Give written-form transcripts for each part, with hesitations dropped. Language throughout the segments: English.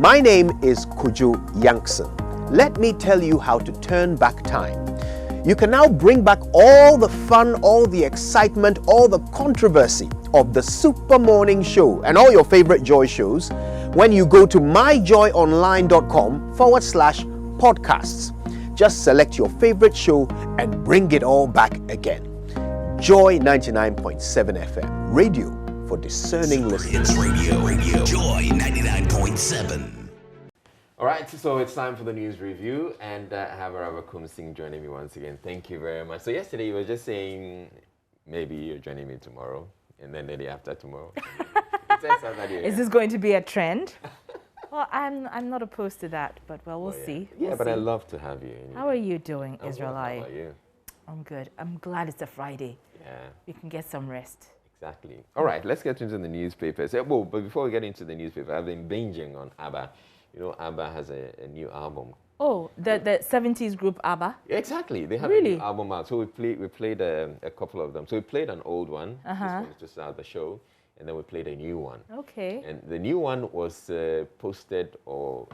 My name is Kujo Yankson. Let me tell you how to turn back time. You can now bring back all the fun, all the excitement, all the controversy of the Super Morning Show and all your favorite Joy shows when you go to myjoyonline.com/podcasts. Just select your favorite show and bring it all back again. Joy 99.7 FM, radio for discerning listeners. Radio, Joy 99.7. All right, so it's time for the news review, and I have Arabakum Singh joining me once again. Thank you very much. So yesterday you were just saying maybe you're joining me tomorrow, and then the day after tomorrow. Is this going to be a trend? Well, I'm not opposed to that, but we'll see. Yeah, but I love to have you. How are you doing, Israel? How about you? I'm good. I'm glad it's a Friday. Yeah. We can get some rest. Exactly. All right, let's get into the newspapers. Well, but before we get into the newspaper, I've been binging on ABBA. You know, ABBA has a new album. Oh, the 70s group ABBA? Exactly. They have a new album out. So we played a couple of them. So we played an old one. This one is to start the show. And then we played a new one. Okay. And the new one was posted or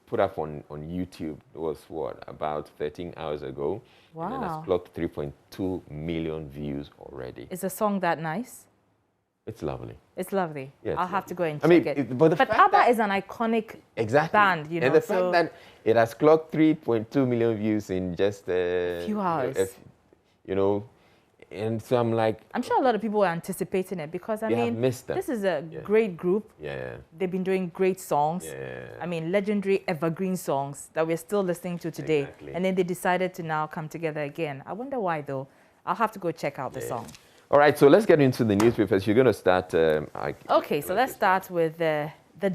put up on YouTube. It was about 13 hours ago. Wow. And then it's clocked 3.2 million views already. Is the song that nice? It's lovely. It's lovely. Yeah, I'll have to go and check it. But ABBA is an iconic band, And the fact that it has clocked 3.2 million views in just a few hours. And so I'm like... I'm sure a lot of people were anticipating it because, I mean, this is a great group. Yeah. They've been doing great songs. Yeah. I mean, legendary evergreen songs that we're still listening to today. Exactly. And then they decided to now come together again. I wonder why, though. I'll have to go check out the song. All right, so let's get into the newspapers. You're going to start... okay, so let's start with the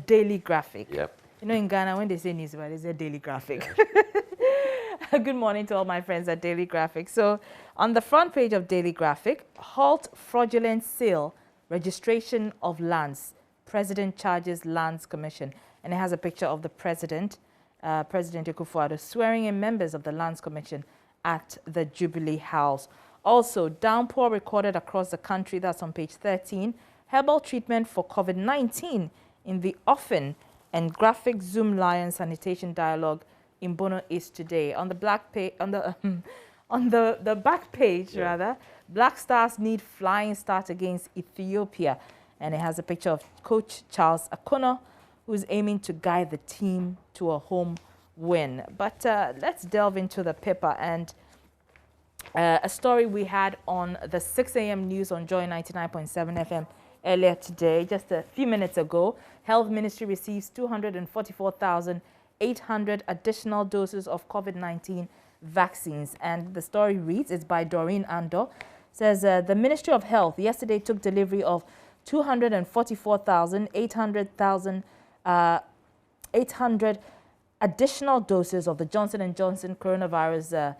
Daily Graphic. Yep. You know, in Ghana, when they say newspaper, they say Daily Graphic. Good morning to all my friends at Daily Graphic. So, on the front page of Daily Graphic, halt fraudulent sale, registration of lands. President charges Lands Commission. And it has a picture of the President, President Akufo-Addo, swearing in members of the Lands Commission at the Jubilee House. Also, downpour recorded across the country. That's on page 13. Herbal treatment for COVID-19 in the Offin, and graphic Zoom Lion sanitation dialogue in Bono East today. On the black page, on the back page, rather, Black Stars need flying start against Ethiopia, and it has a picture of Coach Charles Akono, who's aiming to guide the team to a home win. But let's delve into the paper and a story we had on the 6 a.m. news on Joy 99.7 FM earlier today, just a few minutes ago. Health Ministry receives 244,800 additional doses of COVID-19 vaccines. And the story reads, it's by Doreen Ando, says the Ministry of Health yesterday took delivery of 244,800 additional doses of the Johnson & Johnson coronavirus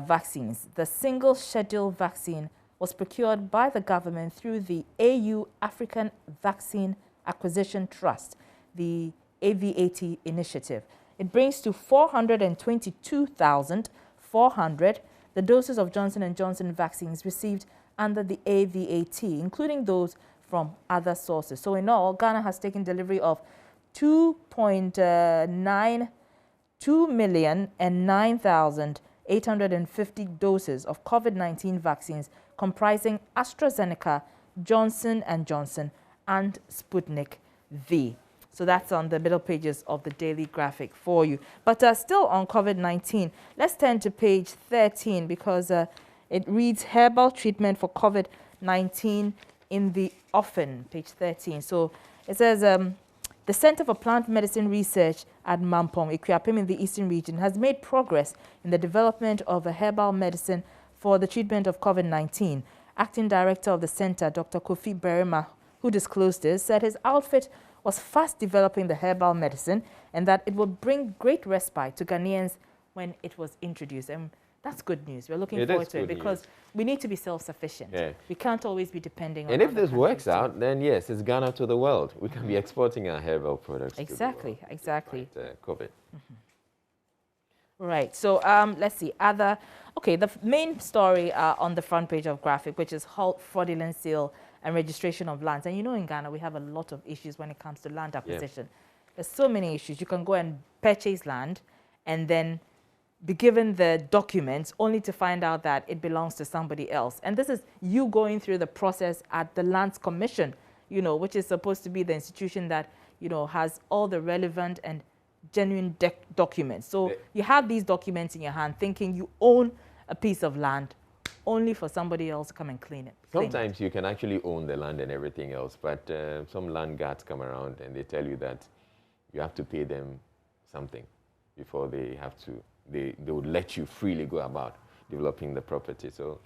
vaccines. The single schedule vaccine was procured by the government through the AU African Vaccine Acquisition Trust, the AVAT initiative. It brings to 422,400 the doses of Johnson & Johnson vaccines received under the AVAT, including those from other sources. So in all, Ghana has taken delivery of 2,909,850 doses of COVID-19 vaccines comprising AstraZeneca, Johnson & Johnson, and Sputnik V. So that's on the middle pages of the Daily Graphic for you. But still on COVID-19, let's turn to page 13 because it reads herbal treatment for COVID-19 in the Offin, page 13. So it says the Center for Plant Medicine Research at Mampong, Ikuapem in the Eastern region, has made progress in the development of a herbal medicine for the treatment of COVID-19. Acting Director of the Center, Dr. Kofi Berima, who disclosed this, said his outfit was fast developing the herbal medicine and that it would bring great respite to Ghanaians when it was introduced. And that's good news. We're looking forward to it because we need to be self-sufficient. Yeah. We can't always be depending on And if this works out, then yes, it's Ghana to the world. We can be exporting our herbal products exactly, to exactly. COVID. Right. So let's see. The main story on the front page of Graphic, which is halt fraudulent sale and registration of lands. And you know, in Ghana, we have a lot of issues when it comes to land acquisition. There's so many issues. You can go and purchase land and then be given the documents only to find out that it belongs to somebody else. And this is you going through the process at the Lands Commission, which is supposed to be the institution that, has all the relevant and genuine documents. So you have these documents in your hand thinking you own a piece of land only for somebody else to come and clean it. Sometimes you can actually own the land and everything else, but some land guards come around and they tell you that you have to pay them something before they have to, they would let you freely go about developing the property. So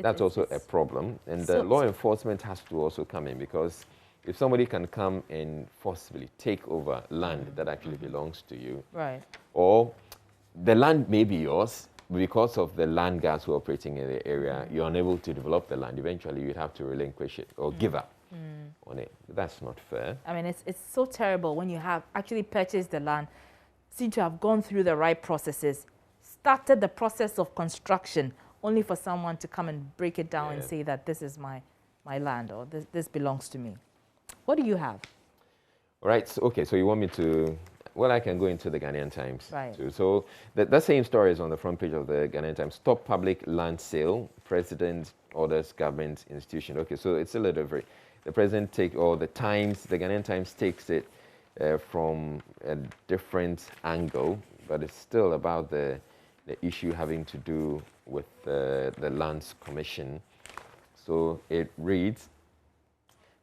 that's also a problem. And law enforcement has to also come in, because if somebody can come and forcibly take over land that actually belongs to you, right, or the land may be yours, because of the land guards who are operating in the area, you're unable to develop the land. Eventually, you'd have to relinquish it or give up on it. That's not fair. I mean, it's so terrible when you have actually purchased the land, seem to have gone through the right processes, started the process of construction, only for someone to come and break it down and say that this is my land, or this belongs to me. What do you have? All right. So, okay. So you want me to... Well, I can go into the Ghanaian Times too. So that same story is on the front page of the Ghanaian Times. Stop public land sale. President orders government institution. Okay, so it's a little very... The president the Ghanaian Times takes it from a different angle, but it's still about the issue having to do with the Lands Commission. So it reads,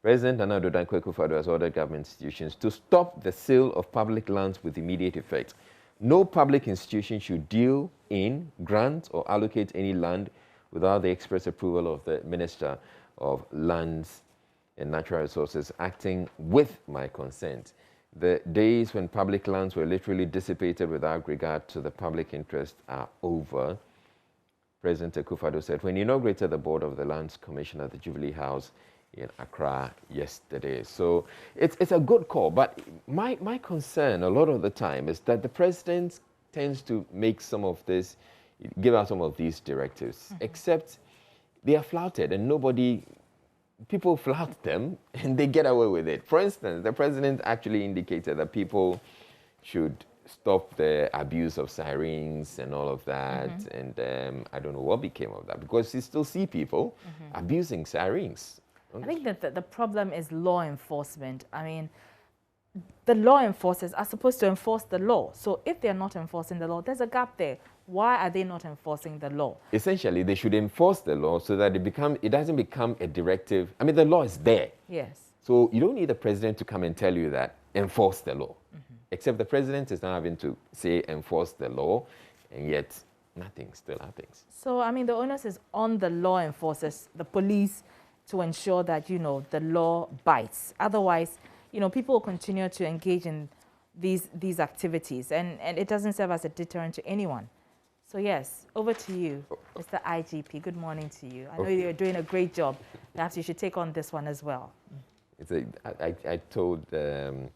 President Nana Addo Dankwa Akufo-Addo has ordered government institutions to stop the sale of public lands with immediate effect. No public institution should deal in, grant, or allocate any land without the express approval of the Minister of Lands and Natural Resources, acting with my consent. The days when public lands were literally dissipated without regard to the public interest are over, President Akufo-Addo said when he inaugurated the board of the Lands Commission at the Jubilee House in Accra yesterday. So it's a good call, but my concern a lot of the time is that the president tends to make give out some of these directives, except they are flouted and people flout them and they get away with it. For instance, the president actually indicated that people should stop the abuse of sirens and all of that. And I don't know what became of that, because you still see people abusing sirens. I think that the problem is law enforcement. I mean, the law enforcers are supposed to enforce the law. So if they're not enforcing the law, there's a gap there. Why are they not enforcing the law? Essentially, they should enforce the law so that it doesn't become a directive. I mean, the law is there. Yes. So you don't need the president to come and tell you that enforce the law. Except the president is now having to say enforce the law, and yet nothing still happens. So, I mean, the onus is on the law enforcers, the police, to ensure that, the law bites. Otherwise, people will continue to engage in these activities, and it doesn't serve as a deterrent to anyone. So yes, over to you, Mr. IGP. Good morning to you. I know you're doing a great job. Perhaps you should take on this one as well. I told the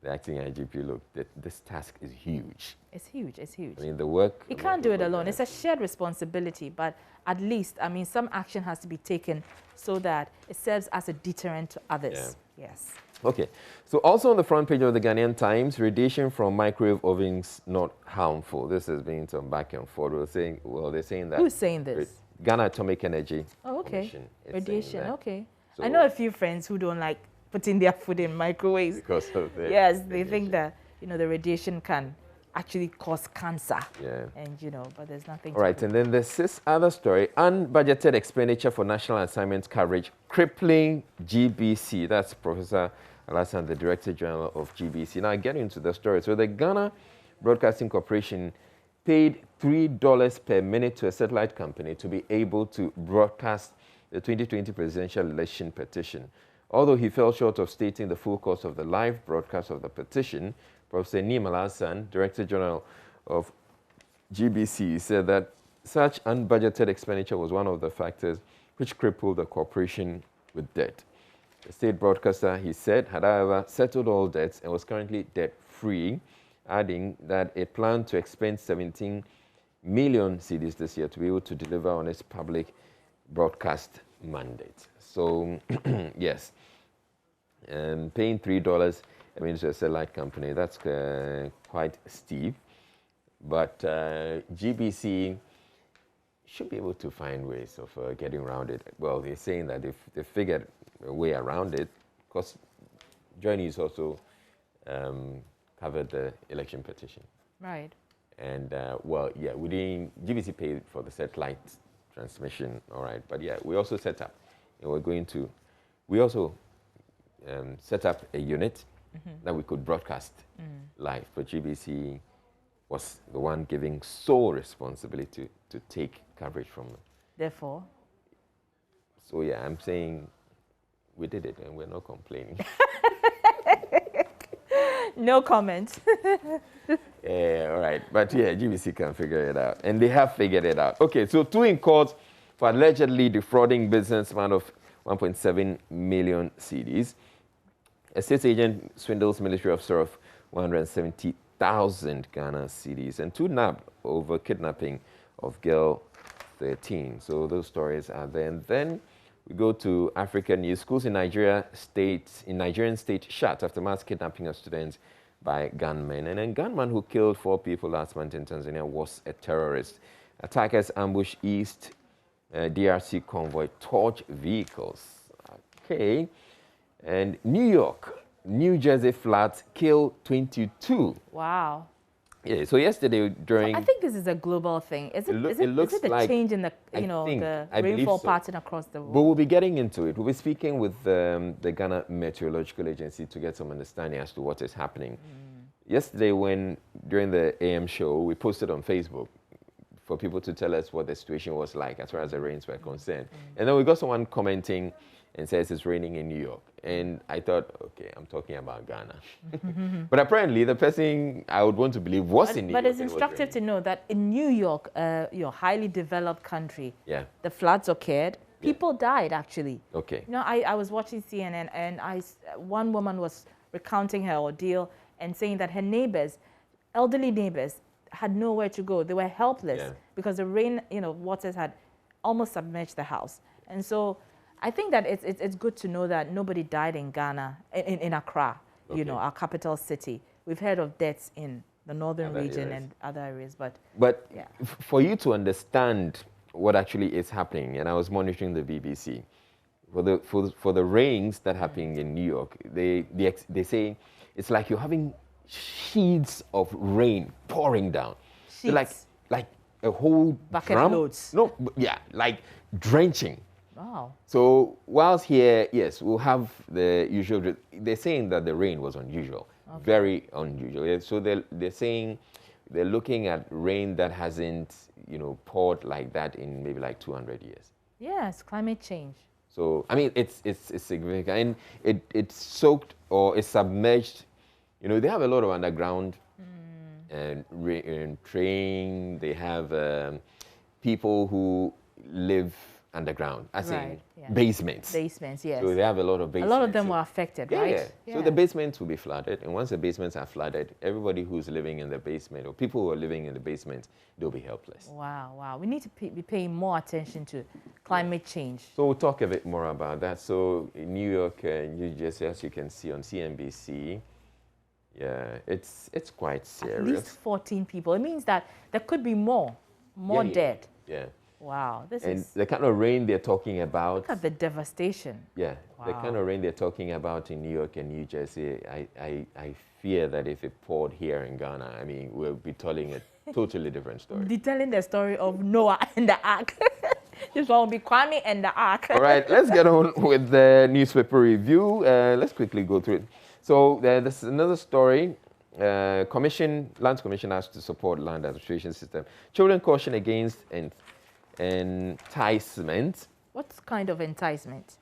acting IGP, look, this task is huge. It's huge, it's huge. I mean, the work... You can't do it alone. It's a shared responsibility, but at least, I mean, some action has to be taken so that it serves as a deterrent to others. Yeah. Yes. Okay. So also on the front page of the Ghanaian Times, radiation from microwave ovens not harmful. This has been some back and forth. They're saying that... Who's saying this? Ghana Atomic Energy Commission. Radiation, okay. So I know a few friends who don't like putting their food in microwaves. Because of the Yes, they think that, the radiation can actually cause cancer. Yeah. And, but there's nothing. All right, and then there's this other story, unbudgeted expenditure for national assignment coverage, crippling GBC. That's Professor Alassane, the Director General of GBC. Now, I get into the story. So the Ghana Broadcasting Corporation paid $3 per minute to a satellite company to be able to broadcast the 2020 presidential election petition. Although he fell short of stating the full cost of the live broadcast of the petition, Professor Nim Alassane, Director General of GBC, said that such unbudgeted expenditure was one of the factors which crippled the corporation with debt. The state broadcaster, he said, had however settled all debts and was currently debt-free, adding that it planned to expend 17 million cedis this year to be able to deliver on its public broadcast mandate. So, yes, paying $3 I mean, it's a satellite company. That's quite steep. But GBC should be able to find ways of getting around it. Well, they're saying that if they figured a way around it, because Johnny is also covered the election petition. Right. And, well, yeah, we didn't, GBC paid for the satellite transmission, all right. But, yeah, we also set up, and we also set up a unit that we could broadcast live. But GBC was the one giving sole responsibility to take coverage from them. Therefore? So, yeah, I'm saying we did it, and we're not complaining. No comment. Yeah, all right. But yeah, GBC can figure it out. And they have figured it out. Okay, so 2 in court for allegedly defrauding businessman of 1.7 million cedis. A state agent swindles military officer of 170,000 Ghana cedis. And 2 nabbed over kidnapping of girl 13. So those stories are there. And then we go to African news. Schools in Nigerian state shut after mass kidnapping of students by gunmen. And a gunman who killed 4 people last month in Tanzania was a terrorist. Attackers ambushed East DRC convoy, torch vehicles. Okay. And New Jersey floods kill 22. Wow. Yeah, so yesterday during... I think this is a global thing. Is it a like, change in the, the rainfall pattern across the world? But we'll be getting into it. We'll be speaking with the Ghana Meteorological Agency to get some understanding as to what is happening. Yesterday, during the AM show, we posted on Facebook for people to tell us what the situation was like as far as the rains were concerned. And then we got someone commenting and says it's raining in New York. And I thought, okay, I'm talking about Ghana. But apparently the person I would want to believe was in New York. But it's instructive to know that in New York, your highly developed country, the floods occurred. People died, actually. Okay. You know, I was watching CNN, and one woman was recounting her ordeal and saying that her neighbors, elderly neighbors, had nowhere to go. They were helpless because the rain, waters had almost submerged the house. And so I think that it's good to know that nobody died in Ghana, in Accra, our capital city. We've heard of deaths in the northern region and other areas, but yeah. For you to understand what actually is happening, and I was monitoring the BBC, for the rains that happening in New York, they say it's like you're having sheets of rain pouring down. Sheets. Like a whole bucket drum? loads. No, yeah, like drenching. Wow. So whilst here, yes, we'll have the usual. They're saying that the rain was unusual, very unusual. So they're saying they're looking at rain that hasn't, poured like that in maybe like 200 years. Yes, climate change. So I mean, it's significant, and it's soaked or it's submerged. They have a lot of underground and train. They have people who live underground, as in basements. Basements, yes. So they have a lot of basements. A lot of them were affected, right? Yeah. So the basements will be flooded, and once the basements are flooded, everybody who's living in the basement, or people who are living in the basement, they'll be helpless. Wow. We need to be paying more attention to climate change. So we'll talk a bit more about that. So in New York, New Jersey, as you can see on CNBC, it's quite serious. At least 14 people. It means that there could be more dead. Yeah. Wow, and the kind of rain they're talking about. Look at the devastation. Yeah, wow. The kind of rain they're talking about in New York and New Jersey, I fear that if it poured here in Ghana, I mean, we'll be telling a totally different story. They're telling the story of Noah and the ark. This one will be Kwame and the ark. All right, let's get on with the newspaper review. Let's quickly go through it. So there's another story. Lands Commission asked to support land administration system. Children caution against enticement. What kind of enticement?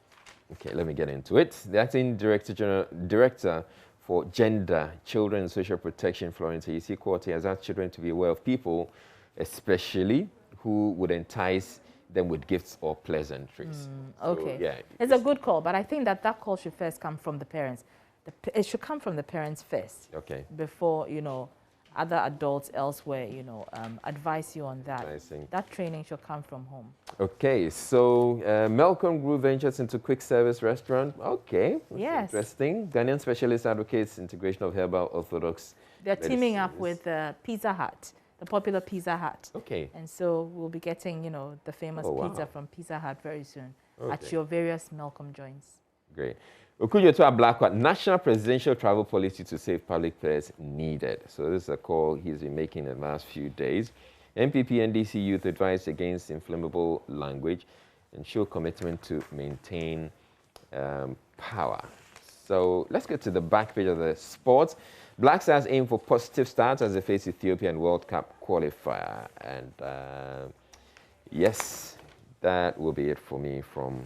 Okay, let me get into it. The acting director for Gender, Children and Social Protection, Florence Ayisi, has asked children to be aware of people, especially who would entice them with gifts or pleasantries. Okay, so, yeah, it's a good call, but I think that call should first come from the parents. It should come from the parents first. Okay. Before other adults elsewhere, advise you on that. I think that training should come from home. Okay, so Malcolm Group ventures into quick service restaurant. Okay, yes. Interesting. Ghanaian specialist advocates integration of herbal orthodox. They're teaming up with Pizza Hut, the popular Pizza Hut. Okay. And so we'll be getting, the famous pizza from Pizza Hut very soon at your various Malcolm joints. Great. Okujo Blackwood, National Presidential Travel Policy to Save Public Purse Needed. So this is a call he's been making in the last few days. MPP NDC youth advised against inflammable language and show commitment to maintain power. So let's get to the back page of the sports. Black Stars aim for positive starts as they face Ethiopian World Cup qualifier. And yes, that will be it for me from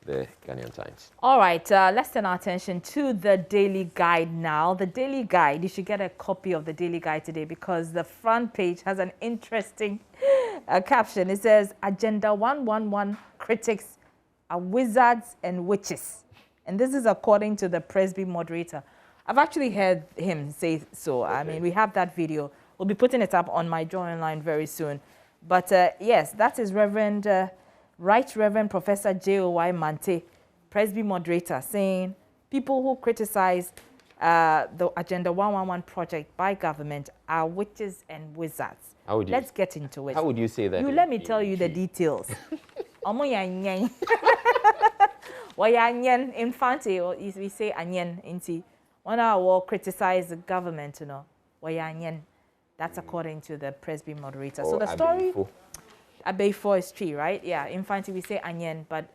the Ghanaian Times. All right, let's turn our attention to the Daily Guide now. The Daily Guide, you should get a copy of the Daily Guide today because the front page has an interesting caption. It says, Agenda 111 critics are wizards and witches. And this is according to the Presby Moderator. I've actually heard him say so. Okay. I mean, we have that video. We'll be putting it up on my Joy Online very soon. But yes, that is Right Reverend Professor J.O.Y. Mante, Presby Moderator, saying people who criticize the Agenda 111 project by government are witches and wizards. Let's get into it. How would you say that? Let me tell you the details. Infante, or we say anyen, inti. One hour criticize the government, That's according to the Presby Moderator. So the story... Abeifo is tree, right? Yeah, in Fanti we say Anyen, but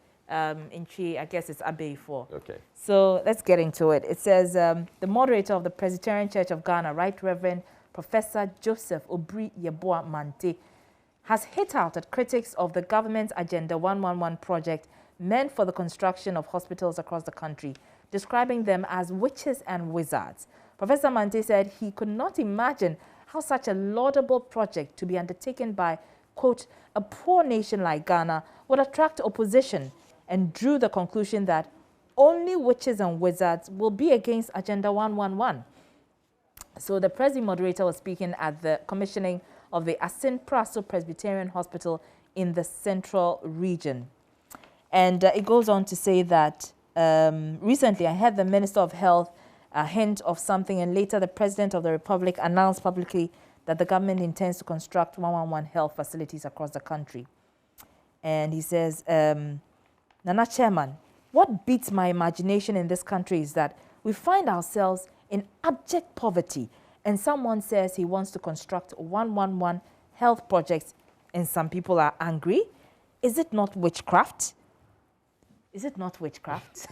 in tree, I guess it's Abeifo. Okay. So let's get into it. It says, the moderator of the Presbyterian Church of Ghana, Right Reverend Professor Joseph Obri Yeboah Mante, has hit out at critics of the government's Agenda 111 project meant for the construction of hospitals across the country, describing them as witches and wizards. Professor Mante said he could not imagine how such a laudable project to be undertaken by, quote, a poor nation like Ghana would attract opposition, and drew the conclusion that only witches and wizards will be against Agenda 111. So the Presby Moderator was speaking at the commissioning of the Asin Praso Presbyterian Hospital in the Central Region. And it goes on to say that recently I heard the Minister of Health hint of something, and later the President of the Republic announced publicly that the government intends to construct 111 health facilities across the country. And he says, Nana Chairman, what beats my imagination in this country is that we find ourselves in abject poverty, and someone says he wants to construct 111 health projects, and some people are angry. Is it not witchcraft? Is it not witchcraft?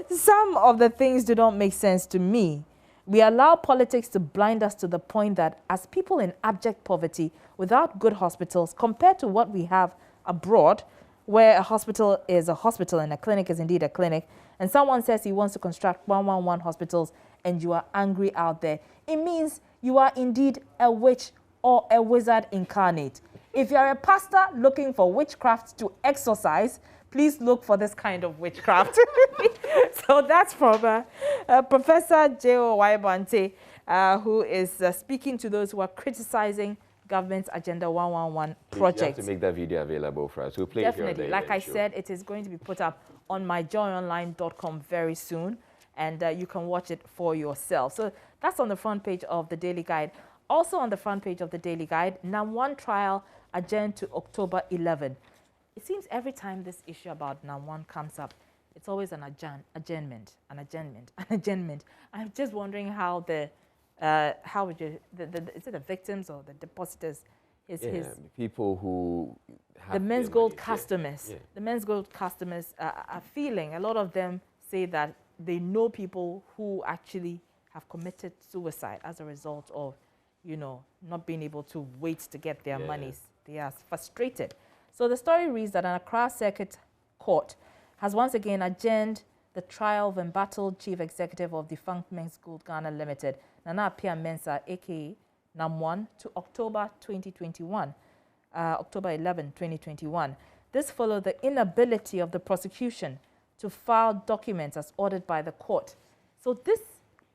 Some of the things do not make sense to me. We allow politics to blind us to the point that as people in abject poverty without good hospitals, compared to what we have abroad, where a hospital is a hospital and a clinic is indeed a clinic, and someone says he wants to construct 111 hospitals and you are angry out there, it means you are indeed a witch or a wizard incarnate. If you're a pastor looking for witchcraft to exorcise, please look for this kind of witchcraft. So that's from Professor J.O.Y. Mante, who is speaking to those who are criticizing government's Agenda 111 project. You have to make that video available for us. We'll play Definitely. it here. Like I said, it is going to be put up on myjoyonline.com very soon, and you can watch it for yourself. So that's on the front page of the Daily Guide. Also on the front page of the Daily Guide, NAM1 trial adjourned to October 11. It seems every time this issue about NAM1 comes up, it's always an adjournment. I'm just wondering how is it the victims or the depositors? People who have the men's gold customers. The men's gold customers are feeling. A lot of them say that they know people who actually have committed suicide as a result of, not being able to wait to get their monies. They are frustrated. So the story reads that an Accra Circuit Court has once again adjourned the trial of embattled Chief Executive of Defunct Men's Gold Ghana Limited, Nana Appiah Mensah, a.k.a. NAM1, to October 2021, October 11, 2021. This followed the inability of the prosecution to file documents as ordered by the court. So this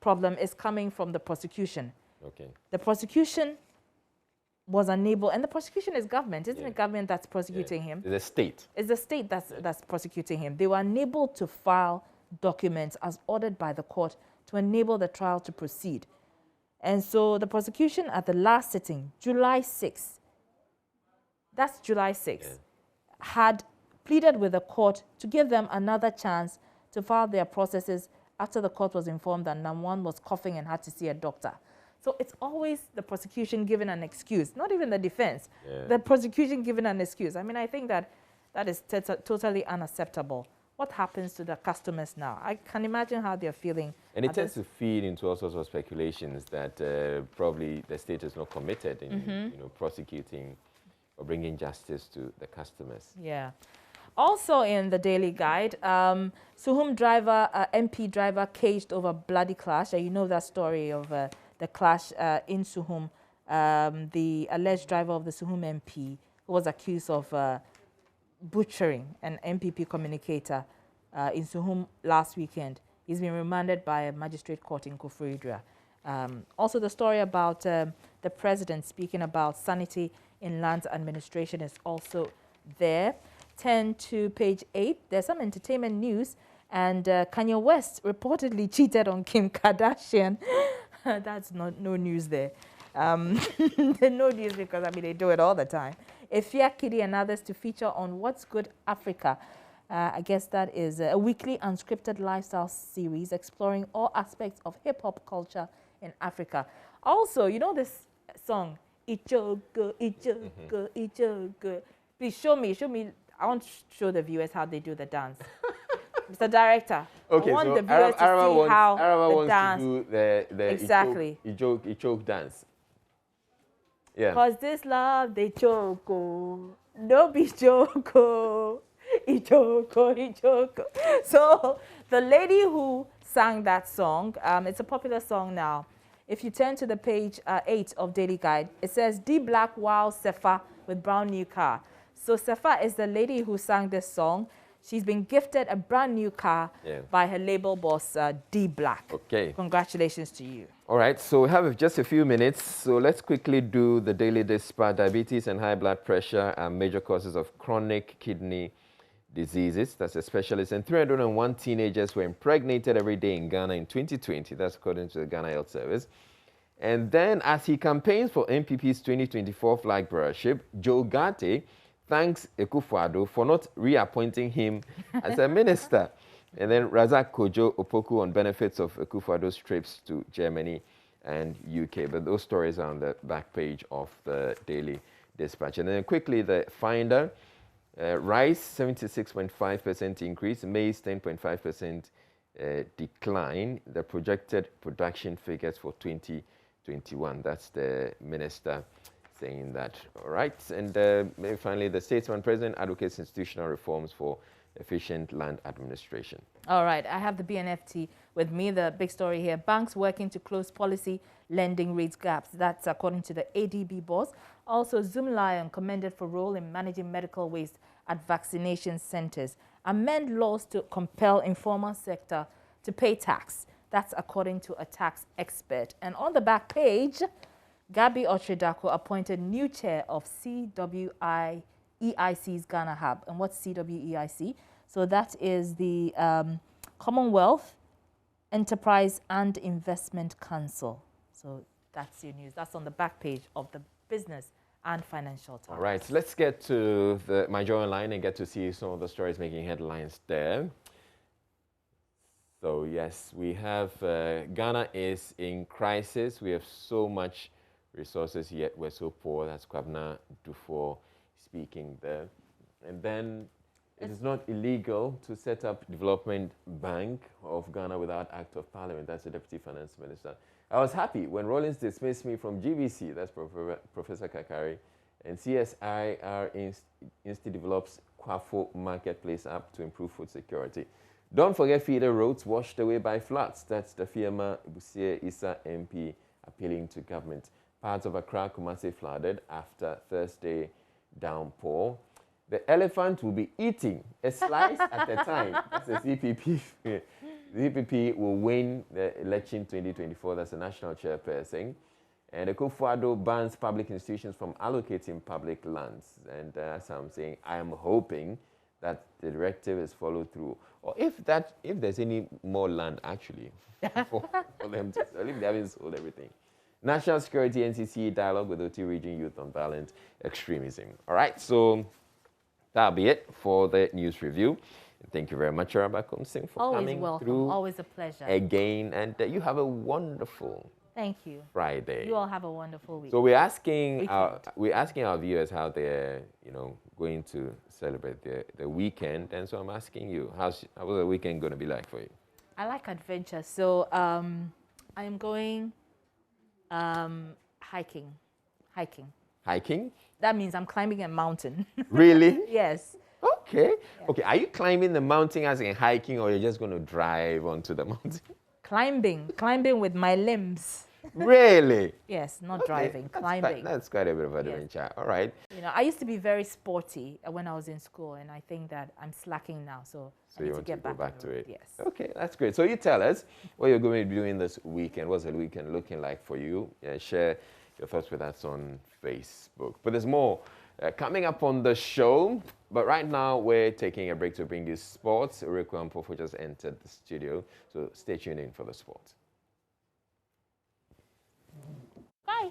problem is coming from the prosecution. Okay. The prosecution was unable, and the prosecution is government, isn't it government that's prosecuting him? It's the state. It's the state that's prosecuting him. They were unable to file documents as ordered by the court to enable the trial to proceed. And so the prosecution at the last sitting, July 6th, that's July 6th, had pleaded with the court to give them another chance to file their processes after the court was informed that Namwan was coughing and had to see a doctor. So it's always the prosecution giving an excuse, not even the defense. The prosecution giving an excuse. I mean, I think that is totally unacceptable. What happens to the customers now? I can imagine how they're feeling. And it tends to feed into all sorts of speculations that probably the state is not committed in prosecuting or bringing justice to the customers. Yeah. Also in the Daily Guide, Suhum driver, MP driver caged over bloody clash. You know that story of the clash in Suhum. The alleged driver of the Suhum MP who was accused of butchering an MPP communicator in Suhum last weekend. He's been remanded by a magistrate court in Koforidua. Also the story about the president speaking about sanity in land administration is also there. 10 to page 8, there's some entertainment news, and Kanye West reportedly cheated on Kim Kardashian. That's no news there. No news because, I mean, they do it all the time. Efia Kidi and others to feature on What's Good Africa. I guess that is a weekly unscripted lifestyle series exploring all aspects of hip-hop culture in Africa. Also, you know this song, Ichogo, Ichogo, Ichogo. Please show me. I want to show the viewers how they do the dance. Mr. Director, okay, I want so the viewers to see how the dance. To do the exactly. Ichoke dance. Yeah. Because this love, they choco. No be choco. Ichoko, Ichoko. So the lady who sang that song, it's a popular song now. If you turn to the page 8 of Daily Guide, it says, D Black wow Sefa with brown new car. So Sefa is the lady who sang this song. She's been gifted a brand new car by her label boss, D Black. Okay. Congratulations to you. All right, so we have just a few minutes. So let's quickly do the Daily Dispatch. Diabetes and high blood pressure are major causes of chronic kidney diseases. That's a specialist. And 301 teenagers were impregnated every day in Ghana in 2020. That's according to the Ghana Health Service. And then as he campaigns for NPP's 2024 flag bearership, Joe Garte thanks Akufo-Addo for not reappointing him as a minister. And then Razak Kojo Opoku on benefits of Akufo-Addo's trips to Germany and UK. But those stories are on the back page of the Daily Dispatch. And then quickly, the Finder, rice 76.5% increase, maize 10.5% decline. The projected production figures for 2021. That's the minister saying that. All right, and maybe finally, the statesman president advocates institutional reforms for efficient land administration. All right, I have the BNFT with me. The big story here: banks working to close policy lending rates gaps. That's according to the ADB boss. Also, Zoom Lion commended for role in managing medical waste at vaccination centers. Amend laws to compel informal sector to pay tax. That's according to a tax expert. And on the back page, Gabi Otredako appointed new chair of CWEIC's Ghana Hub. And what's CWEIC? So that is the Commonwealth Enterprise and Investment Council. So that's your news. That's on the back page of the Business and Financial Times. All right, so let's get to the My Joy Online and get to see some of the stories making headlines there. So yes, we have Ghana is in crisis. We have so much resources, yet we're so poor. That's Kwabena Dufour speaking there. And then it is not illegal to set up Development Bank of Ghana without Act of Parliament. That's the Deputy Finance Minister. I was happy when Rollins dismissed me from GBC, that's Professor Kakari, and CSIR Insti develops Kwafo Marketplace app to improve food security. Don't forget feeder roads washed away by floods. That's the Fiema Busie Issa MP appealing to government. Parts of Accra, Kumasi flooded after Thursday downpour. The elephant will be eating a slice at a time. That's the CPP. The CPP will win the election 2024. That's the national chairperson. And the Kufuor bans public institutions from allocating public lands. And as I'm saying, I am hoping that the directive is followed through. Or if there's any more land actually for them to sell, if they haven't sold everything. National Security NCC dialogue with OT Region Youth on Violent Extremism. All right, so that'll be it for the news review. Thank you very much, Arabakum Singh, for coming through. Always a pleasure. Again, and you have a wonderful Thank you. Friday. You all have a wonderful week. So we're asking our viewers how they're going to celebrate the weekend, and so I'm asking you, how's the weekend going to be like for you? I like adventure, so I am going hiking. Hiking? That means I'm climbing a mountain. Really? Yes. Okay. Yeah. Okay. Are you climbing the mountain as in hiking, or you're just going to drive onto the mountain? Climbing with my limbs. Really? Yes, not driving, climbing. That's quite a bit of adventure. Yes. All right. I used to be very sporty when I was in school, and I think that I'm slacking now. So I need to get back to it. Yes. Okay, that's great. So you tell us what you're going to be doing this weekend. What's the weekend looking like for you? Share your thoughts with us on Facebook. But there's more coming up on the show. But right now, we're taking a break to bring you sports. Rico and Pofo just entered the studio, so stay tuned in for the sports. Bye.